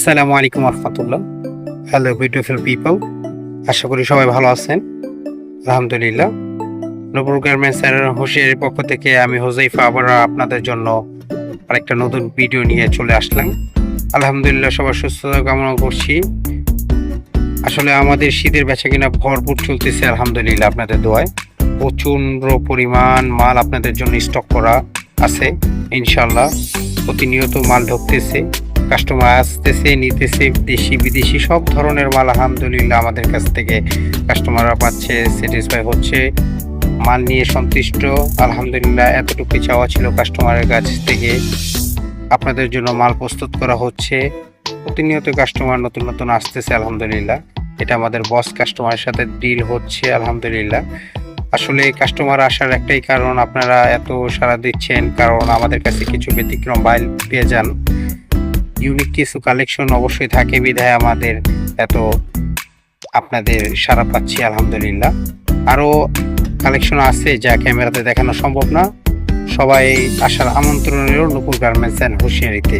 আসসালামু আলাইকুম রহমতুল্লাহ। Hello beautiful people, আশা করি সবাই ভালো আছেন। আলহামদুলিল্লাহ। নূপুর গার্মেন্টস এর হুঁশিয়ারির পক্ষ থেকে আমি হুজাইফা আবার আপনাদের জন্য আরেকটা নতুন ভিডিও নিয়ে চলে আসলাম। আলহামদুলিল্লাহ, সবার সুস্থতা কামনা করছি। আসলে আমাদের শীতের বেচাকেনা ভরপুর চলতেছে আলহামদুলিল্লাহ, আপনাদের দোয়ায় প্রচন্ড পরিমাণ মাল আপনাদের জন্য স্টক করা আছে। ইনশাল্লাহ প্রতিনিয়ত মাল ঢুকতেছে, কাস্টমার আসতেছে, নিতেছে, দেশি বিদেশি সব ধরনের মাল আলহামদুলিল্লাহ আমাদের কাছ থেকে কাস্টমাররা পাচ্ছে, স্যাটিসফাই হচ্ছে, মাল নিয়ে সন্তুষ্ট আলহামদুলিল্লাহ। এতটুকু চাওয়া ছিল কাস্টমারের কাছ থেকে, আপনাদের জন্য মাল প্রস্তুত করা হচ্ছে। প্রতিনিয়ত কাস্টমার নতুন নতুন আসতেছে আলহামদুলিল্লাহ। এটা আমাদের বস কাস্টমারের সাথে ডিল হচ্ছে আলহামদুলিল্লাহ। আসলে কাস্টমার আসার একটাই কারণ, আপনারা এত সাড়া দিচ্ছেন, কারণ আমাদের কাছে কিছু ব্যতিক্রম বাইল পেয়ে যান, ইউনিক কিছু কালেকশন অবশ্যই থাকে বিধায় আমাদের এত আপনাদের সাড়া পাচ্ছি আলহামদুলিল্লাহ। আরও কালেকশন আছে যা ক্যামেরাতে দেখানো সম্ভব না। সবাই আসার আমন্ত্রণ রইল নূপুর গার্মেন্টস অ্যান্ড হুঁশিয়ারিতে।